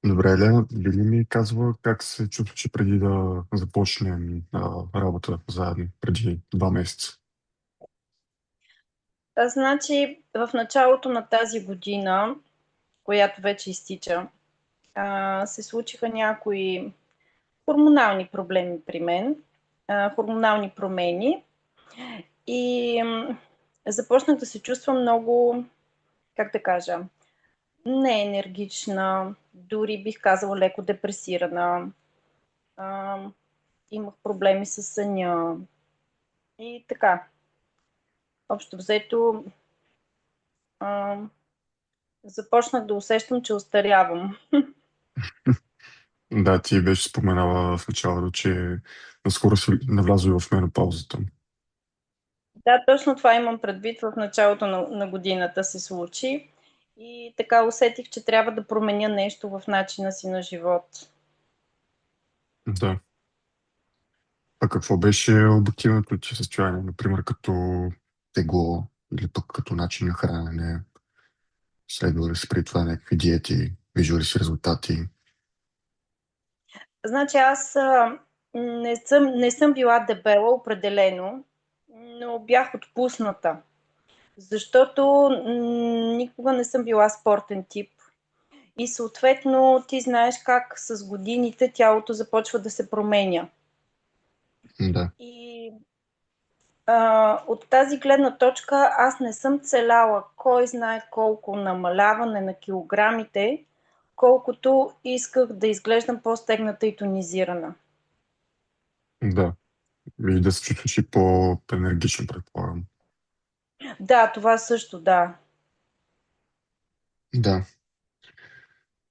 Добре, Елена, би ли ми казва как се чувстваше преди да започнем работа заедно, преди 2 месеца? Значи, в началото на тази година, която вече изтича, се случиха някои хормонални проблеми при мен, хормонални промени и започнах да се чувствам много, как да кажа, неенергична, дори бих казала леко депресирана. А, Имах проблеми с съня и така. Общо взето, а, започнах да усещам, че остарявам. Да, ти беше споменала в началото, че наскоро си навлязла в менопаузата. Да, точно това имам предвид. В началото на годината се случи и така усетих, че трябва да променя нещо в начина си на живот. Да. А какво беше обективното ти състояние, например, като тегло или пък като начин на хранене? Следва ли си при това някакви диети? Виждали ли си резултати? Значи аз не съм била дебела определено, но бях отпусната, защото никога не съм била спортен тип. И съответно ти знаеш как с годините тялото започва да се променя. Да. И от тази гледна точка аз не съм целяла кой знае колко намаляване на килограмите, колкото исках да изглеждам по-стегната и тонизирана. Да. И да се чувстваш и по-енергично, предполагам. Да, това също, да. Да.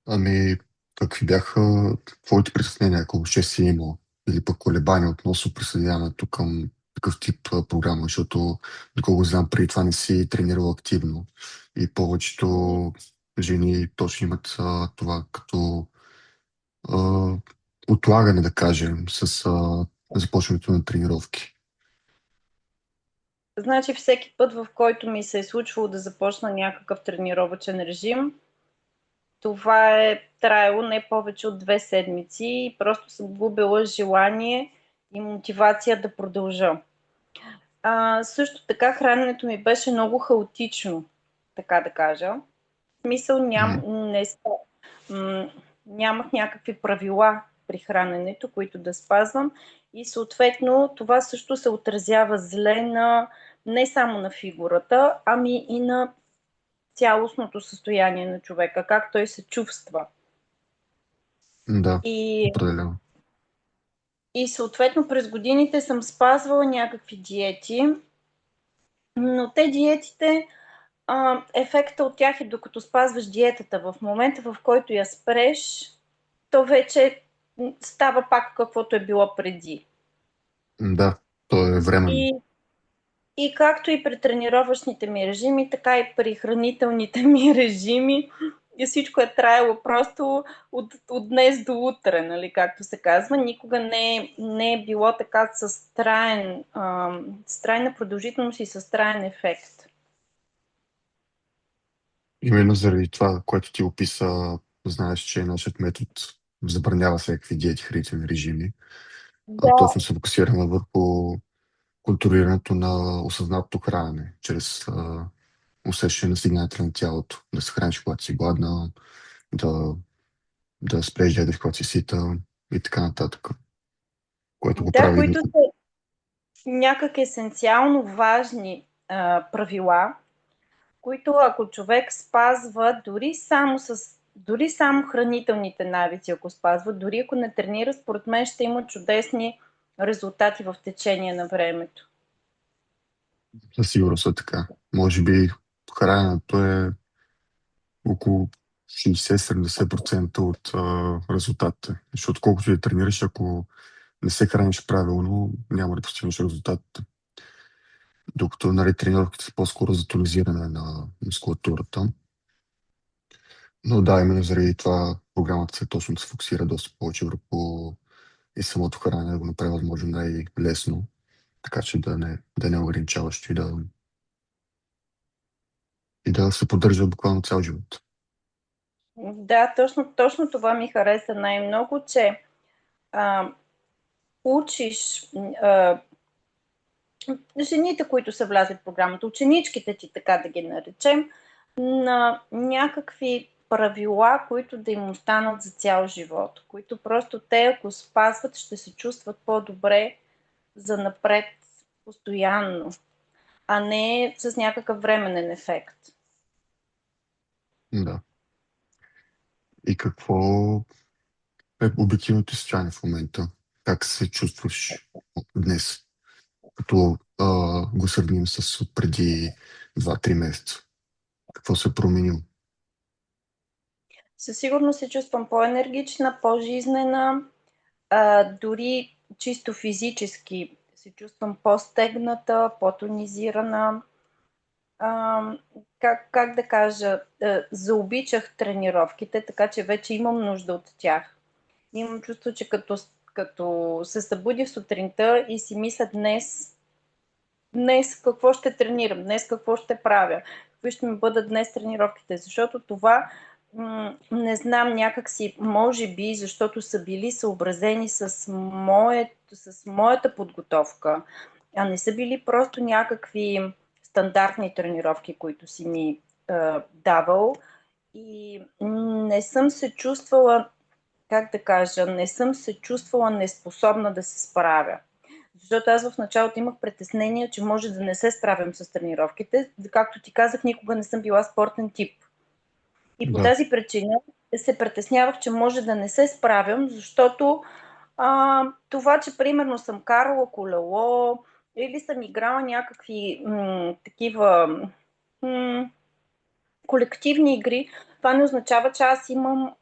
Ами, какви бяха твоите притеснения, ако въобще си имал, или пък колебания относно присъединяването към такъв тип програма, защото, доколко знам, преди това не си тренирал активно и повечето жени точно имат това като а, отлагане, да кажем, с започването на тренировки. Значи всеки път, в който ми се е случвало да започна някакъв тренировъчен режим, това е траяло не повече от 2 седмици и просто съм губила желание и мотивация да продължа. Също така храненето ми беше много хаотично, така да кажа. В смисъл М, м, нямах някакви правила при храненето, които да спазвам и съответно това също се отразява зле на не само на фигурата, ами и на цялостното състояние на човека, как той се чувства. да, И, определено. и съответно през годините съм спазвала някакви диети, но те диетите, ефекта от тях е докато спазваш диетата. В момента, в който я спреш, то вече става пак каквото е било преди. Да, то е временно. И, и както и при тренировъчните ми режими, така и при хранителните ми режими, и всичко е траяло просто от днес до утре, нали, както се казва. Никога не е било така с трайна продължителност и с траен ефект. Именно заради това, което ти описа, знаеш, че нашият метод забранява всякакви диети, хранителни режими. Да, Точно се фокусираме върху контролирането на осъзнатото хранене, чрез усещане на сигналите на тялото. Да се храниш, когато си гладна, да, да спреш да ядеш, когато си сита и така нататък. Което го да, прави. които са някак есенциално важни правила, които ако човек спазва дори само хранителните навици, ако спазва, дори ако не тренира, според мен ще има чудесни резултати в течение на времето. Със сигурност е така. Може би храненето е около 60-70% от резултатите. Защото колкото и да тренираш, ако не се храниш правилно, няма да постигнеш резултатите. Докато нали, тренировките са по-скоро за тонизиране на мускулатурата. Но да, именно заради това програмата се точно се фокусира доста повече върху и самото хранене, да го направи възможно най-лесно, така че да не е ограничаващо и да се поддържа буквално цял живот. Да, точно това ми хареса най-много, че а, учиш жените, които са влязли в програмата, ученичките ти, така да ги наречем, на някакви правила, които да им останат за цял живот, които просто те, ако спазват, ще се чувстват по-добре за напред постоянно, а не с някакъв временен ефект. Да. И какво е обективното състояние в момента? Как се чувстваш днес, като го сравним с преди 2-3 месеца? Какво се е променило? Със сигурност се чувствам по-енергична, по-жизнена, дори чисто физически се чувствам по-стегната, по-тонизирана. А, как да кажа, заобичах тренировките, така че вече имам нужда от тях. Имам чувство, че като се събудих сутринта и си мисля днес какво ще тренирам, днес какво ще правя, какви ще ми бъдат днес тренировките, защото това не знам някакси, може би, защото са били съобразени с моята подготовка, а не са били просто някакви стандартни тренировки, които си ми давал и не съм се чувствала, как да кажа, не съм се чувствала неспособна да се справя. Защото аз в началото имах притеснение, че може да не се справям с тренировките. Както ти казах, никога не съм била спортен тип. И по Да, тази причина се притеснявах, че може да не се справям, защото това, че примерно съм карала колело или съм играла някакви такива колективни игри, това не означава, че аз имам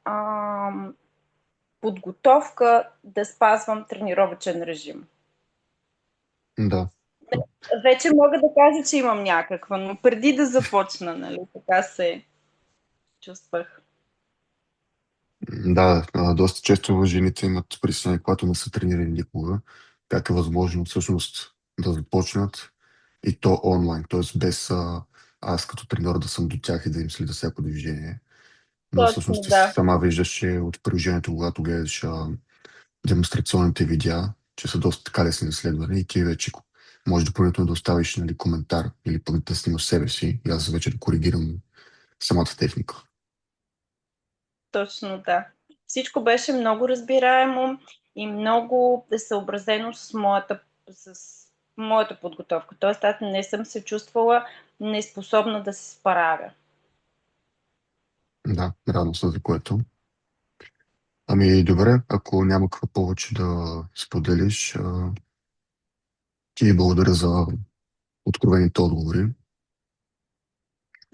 подготовка да спазвам тренировъчен режим. да. Вече мога да кажа, че имам някаква, но преди да започна, нали, така се чувствах. Да, доста често жените имат притеснение, когато не са тренирани никога, как е възможно всъщност да започнат и то онлайн, т.е. без аз като треньор да съм до тях и да им следя всяко движение. Но всъщност Точно, ти да. сама виждаш, че от приложението, когато гледаш демонстрационните видеа, че са доста така лесни за следване и ти вече може допълнително да оставиш, нали, коментар или пък да снимаш себе си и аз вече да коригирам самата техника. Точно, да. Всичко беше много разбираемо и много съобразено с моята подготовка. Тоест, аз не съм се чувствала неспособна да се справя. Да, радвам се за което. Ами добре, ако няма какво повече да споделиш, ти благодаря за откровените отговори.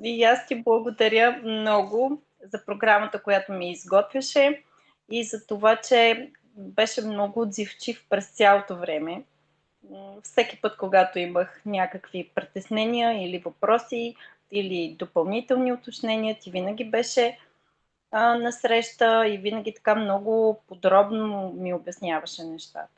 И аз ти благодаря много за програмата, която ми изготвяше и за това, че беше много отзивчив през цялото време. Всеки път, когато имах някакви притеснения или въпроси или допълнителни уточнения, ти винаги беше насреща и винаги така много подробно ми обясняваше нещата.